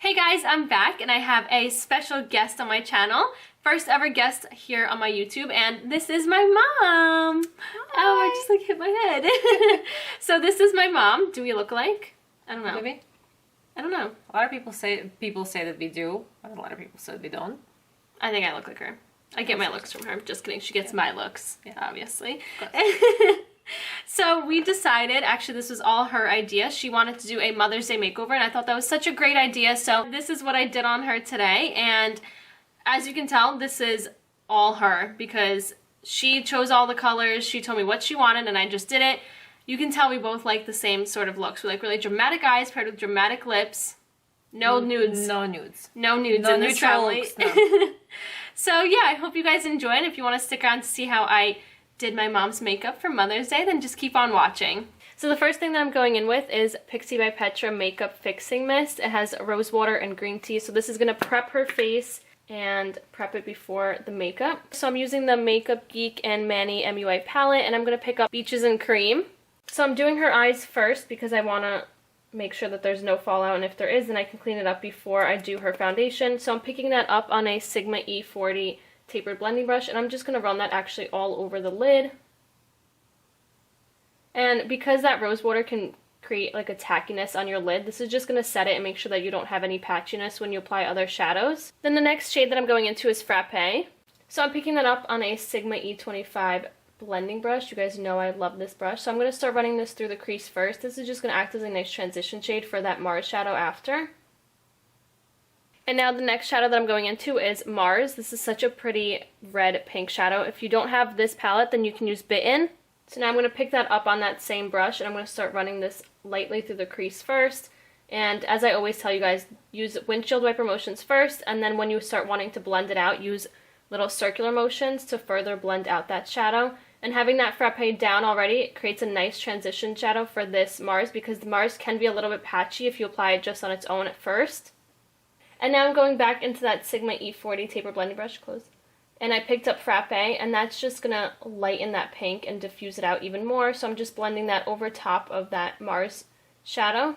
Hey guys, I'm back and I have a special guest on my channel. First ever guest here on my YouTube, and this is my mom. Hi. Oh, I just like hit my head. So this is my mom. Do we look alike? I don't know. Maybe. I don't know. A lot of people say that we do, but a lot of people say that we don't. I think I look like her. I get my looks from her. Just kidding. She gets my looks, obviously. So we decided, actually this was all her idea, she wanted to do a Mother's Day makeover, and I thought that was such a great idea, so this is what I did on her today. And as you can tell, this is all her, because she chose all the colors, she told me what she wanted, and I just did it. You can tell we both like the same sort of looks. We like really dramatic eyes paired with dramatic lips. No nudes. No nudes. No nudes no in this family. looks, no. So yeah, I hope you guys enjoy it. If you want to stick around to see how I did my mom's makeup for Mother's Day, then just keep on watching. So the first thing that I'm going in with is Pixi by Petra Makeup Fixing Mist. It has rose water and green tea, so this is going to prep her face and prep it before the makeup. So I'm using the Makeup Geek and Manny MUI palette, and I'm going to pick up Beaches and Cream. So I'm doing her eyes first because I want to make sure that there's no fallout, and if there is, then I can clean it up before I do her foundation. So I'm picking that up on a Sigma E40 tapered blending brush, and I'm just going to run that actually all over the lid. And because that rose water can create like a tackiness on your lid, this is just going to set it and make sure that you don't have any patchiness when you apply other shadows. Then the next shade that I'm going into is Frappe. So I'm picking that up on a Sigma E25 blending brush. You guys know I love this brush. So I'm going to start running this through the crease first. This is just going to act as a nice transition shade for that Mars shadow after. And now the next shadow that I'm going into is Mars. This is such a pretty red pink shadow. If you don't have this palette, then you can use Bitten. So now I'm going to pick that up on that same brush, and I'm going to start running this lightly through the crease first. And as I always tell you guys, use windshield wiper motions first, and then when you start wanting to blend it out, use little circular motions to further blend out that shadow. And having that frappe down already, it creates a nice transition shadow for this Mars, because the Mars can be a little bit patchy if you apply it just on its own at first. And now I'm going back into that Sigma E40 taper blending brush, and I picked up Frappe, and that's just going to lighten that pink and diffuse it out even more. So I'm just blending that over top of that Mars shadow.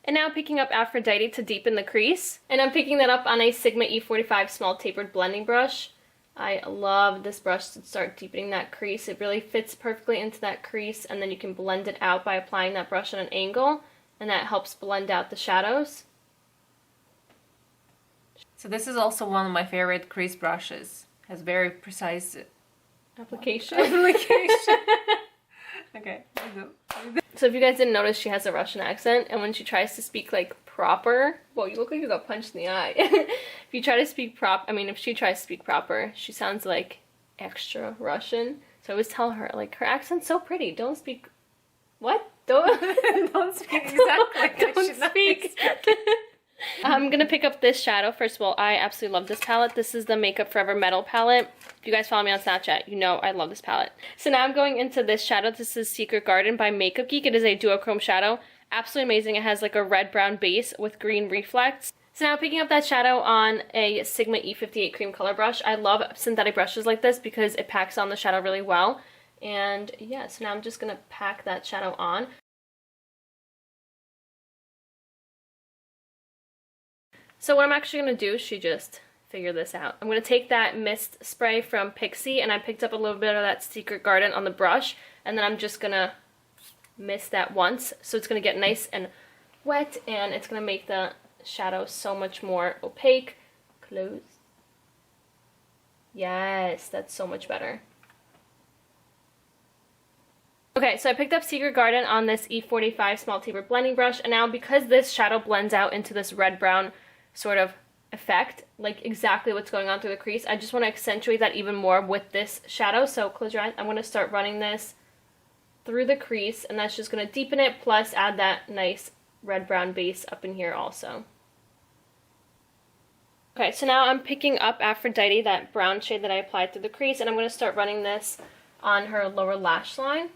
And now I'm picking up Aphrodite to deepen the crease, and I'm picking that up on a Sigma E45 small tapered blending brush. I love this brush to start deepening that crease. It really fits perfectly into that crease, and then you can blend it out by applying that brush at an angle, and that helps blend out the shadows. So this is also one of my favorite crease brushes. Has very precise application. Okay. So if you guys didn't notice, she has a Russian accent, and when she tries to speak like proper, well, you look like you got punched in the eye. If you try to speak if she tries to speak proper, she sounds like extra Russian. So I always tell her, like, her accent's so pretty. Don't speak. What? Don't speak exactly. Don't speak. I'm going to pick up this shadow. First of all, I absolutely love this palette. This is the Makeup Forever Metal palette. If you guys follow me on Snapchat, you know I love this palette. So now I'm going into this shadow. This is Secret Garden by Makeup Geek. It is a duochrome shadow. Absolutely amazing. It has like a red-brown base with green reflex. So now picking up that shadow on a Sigma E58 cream color brush. I love synthetic brushes like this because it packs on the shadow really well. And yeah, so now I'm just going to pack that shadow on. So what I'm actually going to do, she just figured this out. I'm going to take that mist spray from Pixi, and I picked up a little bit of that Secret Garden on the brush, and then I'm just going to mist that once. So it's going to get nice and wet, and it's going to make the shadow so much more opaque. Close. Yes, that's so much better. Okay, so I picked up Secret Garden on this E45 small taper blending brush, and now because this shadow blends out into this red-brown sort of effect, like exactly what's going on through the crease, I just want to accentuate that even more with this shadow. So close your eyes. I'm going to start running this through the crease, and that's just going to deepen it, plus add that nice red-brown base up in here also. Okay, so now I'm picking up Aphrodite, that brown shade that I applied through the crease, and I'm going to start running this on her lower lash line.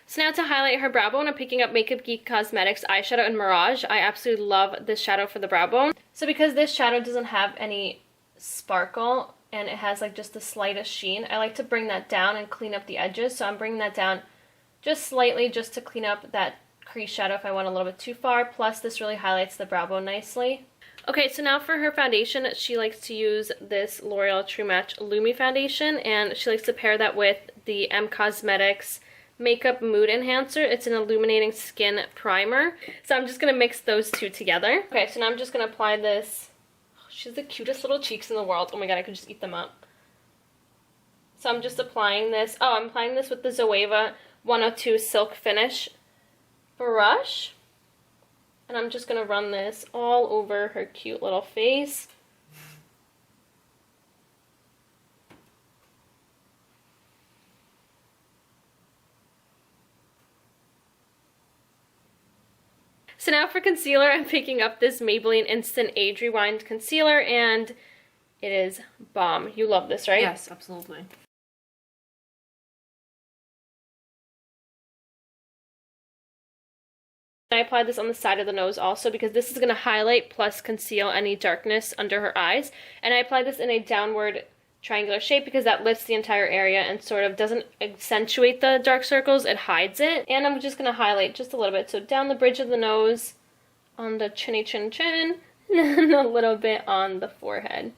So now to highlight her brow bone, I'm picking up Makeup Geek Cosmetics eyeshadow in Mirage. I absolutely love this shadow for the brow bone. So because this shadow doesn't have any sparkle and it has like just the slightest sheen, I like to bring that down and clean up the edges. So I'm bringing that down just slightly just to clean up that crease shadow if I went a little bit too far, plus this really highlights the brow bone nicely. Okay, so now for her foundation, she likes to use this L'Oreal True Match Lumi foundation, and she likes to pair that with the M Cosmetics Makeup Mood Enhancer. It's an illuminating skin primer. So I'm just going to mix those two together. Okay, so now I'm just going to apply this. Oh, she has the cutest little cheeks in the world. Oh my god, I could just eat them up. So I'm just applying this. Oh, I'm applying this with the Zoeva 102 Silk Finish brush. And I'm just going to run this all over her cute little face. So now for concealer, I'm picking up this Maybelline Instant Age Rewind Concealer, and it is bomb. You love this, right? Yes, absolutely. I applied this on the side of the nose also because this is going to highlight plus conceal any darkness under her eyes. And I applied this in a downward triangular shape because that lifts the entire area and sort of doesn't accentuate the dark circles, it hides it. And I'm just going to highlight just a little bit. So down the bridge of the nose, on the chinny chin chin, and a little bit on the forehead.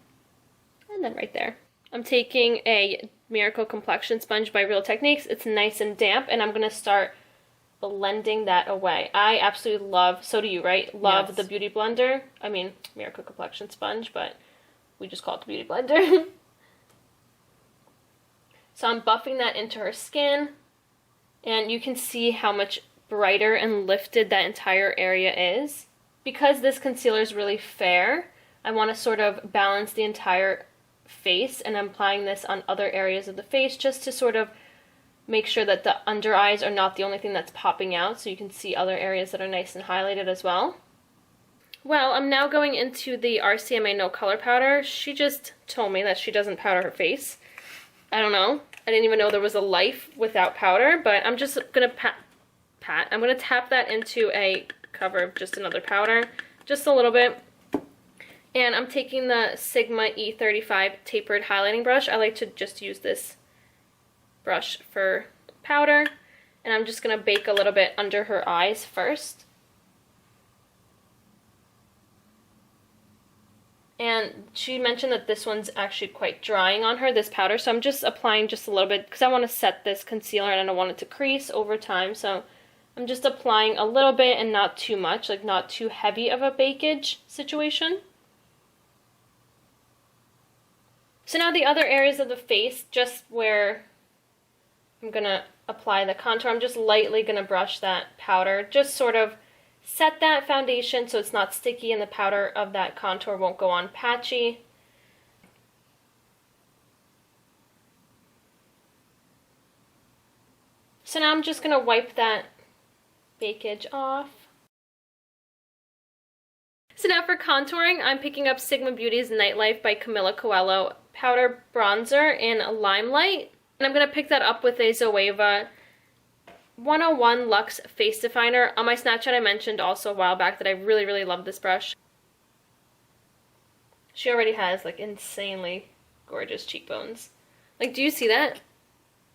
And then right there. I'm taking a Miracle Complexion Sponge by Real Techniques. It's nice and damp, and I'm going to start blending that away. I absolutely love, so do you, right? Love the Beauty Blender. I mean, Miracle Complexion Sponge, but we just call it the Beauty Blender. So I'm buffing that into her skin, and you can see how much brighter and lifted that entire area is. Because this concealer is really fair, I want to sort of balance the entire face, and I'm applying this on other areas of the face just to sort of make sure that the under eyes are not the only thing that's popping out, so you can see other areas that are nice and highlighted as well. Well, I'm now going into the RCMA No Color Powder. She just told me that she doesn't powder her face. I don't know. I didn't even know there was a life without powder, but I'm just going to I'm going to tap that into a cover of just another powder, just a little bit. And I'm taking the Sigma E35 Tapered Highlighting Brush. I like to just use this brush for powder, and I'm just going to bake a little bit under her eyes first. And she mentioned that this one's actually quite drying on her, this powder, so I'm just applying just a little bit because I want to set this concealer and I don't want it to crease over time, so I'm just applying a little bit and not too much, like not too heavy of a bakeage situation. So now the other areas of the face, just where I'm going to apply the contour, I'm just lightly going to brush that powder, just sort of set that foundation so it's not sticky and the powder of that contour won't go on patchy. So now I'm just going to wipe that bakeage off. So now for contouring, I'm picking up Sigma Beauty's Nightlife by Camila Coelho Powder Bronzer in Limelight. And I'm going to pick that up with a Zoeva 101 Luxe Face Definer. On my Snapchat I mentioned also a while back that I really, really love this brush. She already has like insanely gorgeous cheekbones. Like, do you see that?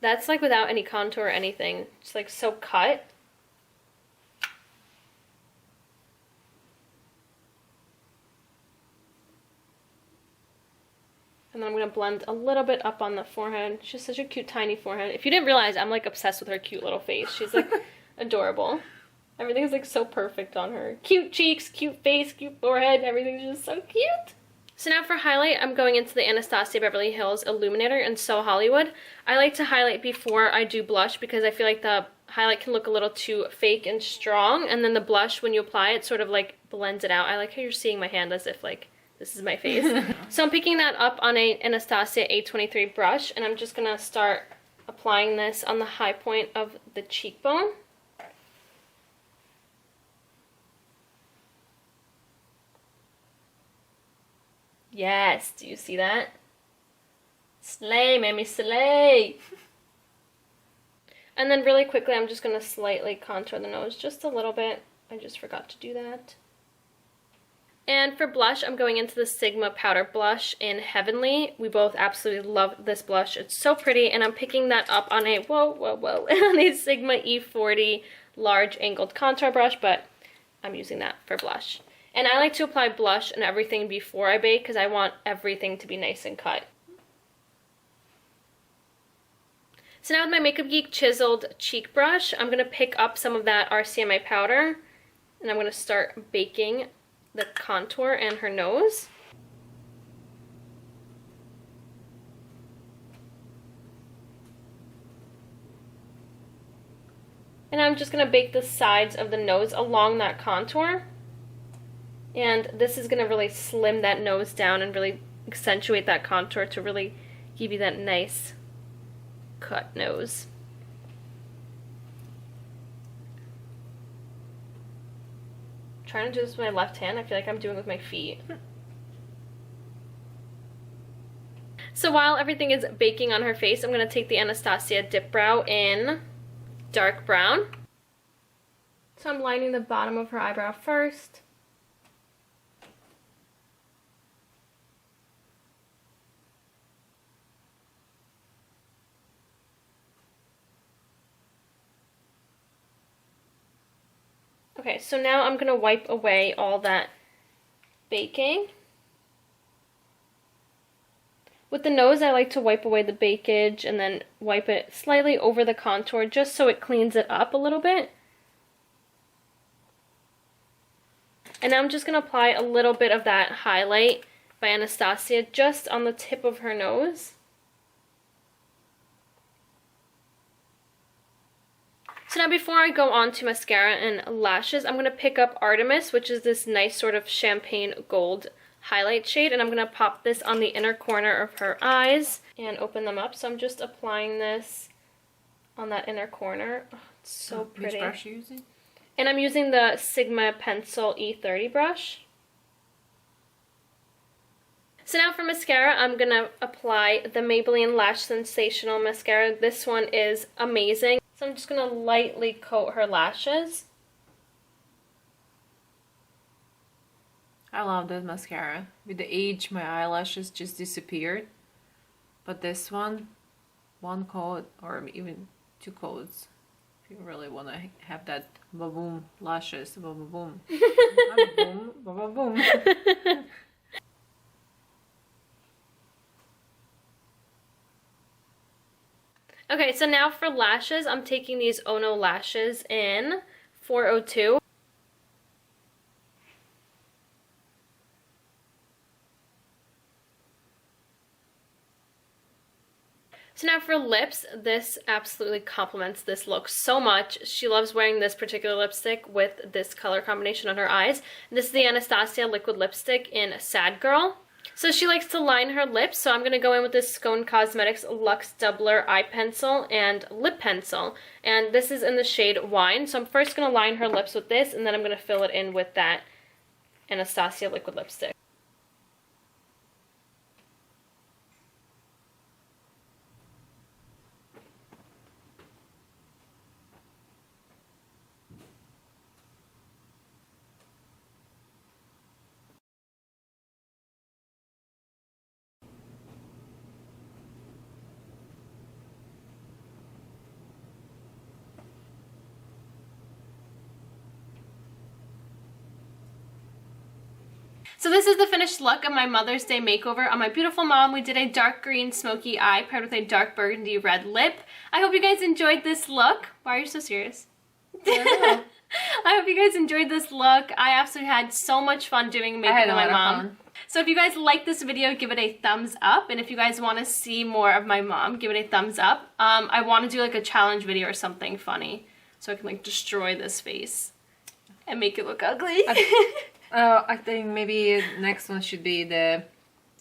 That's like without any contour or anything. It's like so cut. And then I'm going to blend a little bit up on the forehead. She has such a cute, tiny forehead. If you didn't realize, I'm like obsessed with her cute little face. She's like adorable. Everything's like so perfect on her. Cute cheeks, cute face, cute forehead. Everything's just so cute. So now for highlight, I'm going into the Anastasia Beverly Hills Illuminator in So Hollywood. I like to highlight before I do blush because I feel like the highlight can look a little too fake and strong. And then the blush, when you apply it, sort of like blends it out. I like how you're seeing my hand as if like this is my face. So I'm picking that up on a Anastasia A23 brush, and I'm just going to start applying this on the high point of the cheekbone. Yes, do you see that? Slay, mammy, slay! And then really quickly, I'm just going to slightly contour the nose just a little bit. I just forgot to do that. And for blush, I'm going into the Sigma Powder Blush in Heavenly. We both absolutely love this blush. It's so pretty, and I'm picking that up on a, on a Sigma E40 large angled contour brush, but I'm using that for blush. And I like to apply blush and everything before I bake because I want everything to be nice and cut. So now with my Makeup Geek chiseled cheek brush, I'm going to pick up some of that RCMA powder and I'm going to start baking the contour and her nose. And I'm just going to bake the sides of the nose along that contour. And this is going to really slim that nose down and really accentuate that contour to really give you that nice cut nose. I'm trying to do this with my left hand. I feel like I'm doing it with my feet. So while everything is baking on her face, I'm going to take the Anastasia Dip Brow in dark brown. So I'm lining the bottom of her eyebrow first. Okay, so now I'm going to wipe away all that baking. With the nose, I like to wipe away the bakage and then wipe it slightly over the contour just so it cleans it up a little bit. And now I'm just going to apply a little bit of that highlight by Anastasia just on the tip of her nose. So now before I go on to mascara and lashes, I'm going to pick up Artemis, which is this nice sort of champagne gold highlight shade, and I'm going to pop this on the inner corner of her eyes and open them up. So I'm just applying this on that inner corner. Oh, it's so pretty. Which brush are you using? And I'm using the Sigma Pencil E30 brush. So now for mascara, I'm going to apply the Maybelline Lash Sensational Mascara. This one is amazing. So I'm just going to lightly coat her lashes. I love that mascara. With the age, my eyelashes just disappeared. But this one coat or even 2 coats. If you really want to have that ba-boom lashes, ba-ba-boom. Ba-ba-boom, ba-ba-boom. Okay, so now for lashes, I'm taking these Ono lashes in 402. So now for lips, this absolutely complements this look so much. She loves wearing this particular lipstick with this color combination on her eyes. This is the Anastasia liquid lipstick in Sad Girl. So she likes to line her lips, so I'm going to go in with this Scone Cosmetics Luxe Doubler Eye Pencil and Lip Pencil. And this is in the shade Wine. So I'm first going to line her lips with this, and then I'm going to fill it in with that Anastasia liquid lipstick. So this is the finished look of my Mother's Day makeover on my beautiful mom. We did a dark green smoky eye paired with a dark burgundy red lip. I hope you guys enjoyed this look. Why are you so serious? I hope you guys enjoyed this look. I absolutely had so much fun doing makeup with my mom. So if you guys like this video, give it a thumbs up. And if you guys want to see more of my mom, give it a thumbs up. I want to do like a challenge video or something funny so I can like destroy this face and make it look ugly. I think maybe next one should be the,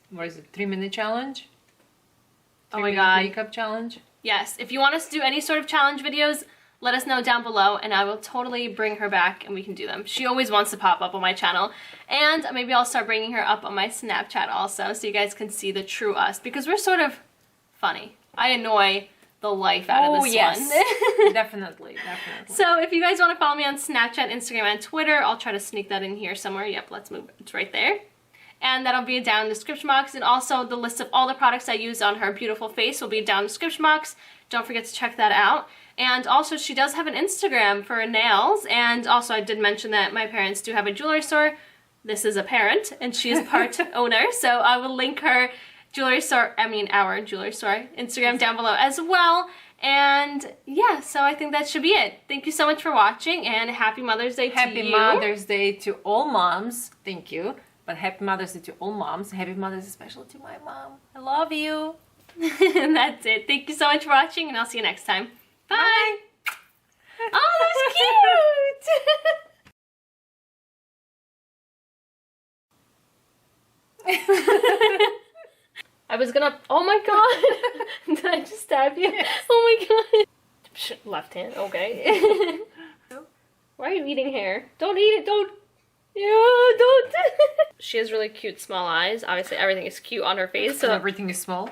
what is it, 3-minute challenge? Oh my god. Makeup challenge? Yes, if you want us to do any sort of challenge videos, let us know down below and I will totally bring her back and we can do them. She always wants to pop up on my channel. And maybe I'll start bringing her up on my Snapchat also so you guys can see the true us because we're sort of funny. I annoy the life out of this one. Definitely, definitely. So if you guys want to follow me on Snapchat, Instagram, and Twitter, I'll try to sneak that in here somewhere. Yep, let's move. It's right there. And that'll be down in the description box. And also the list of all the products I use on her beautiful face will be down in the description box. Don't forget to check that out. And also she does have an Instagram for nails, and also I did mention that my parents do have a jewelry store. This is a parent, and she is part owner, so I will link her jewelry store, our jewelry store, Instagram down below as well. And yeah, so I think that should be it. Thank you so much for watching, and happy Mother's Day to you. Happy Mother's Day to all moms. Thank you. But happy Mother's Day to all moms. Happy Mother's Day especially to my mom. I love you. And that's it. Thank you so much for watching, and I'll see you next time. Bye! Bye. Oh, that's cute! I was gonna. Oh my god! Did I just stab you? Yes. Oh my god! Left hand, okay. Why are you eating hair? Don't eat it, don't! Yeah, don't! She has really cute small eyes. Obviously, everything is cute on her face, so. Everything is small.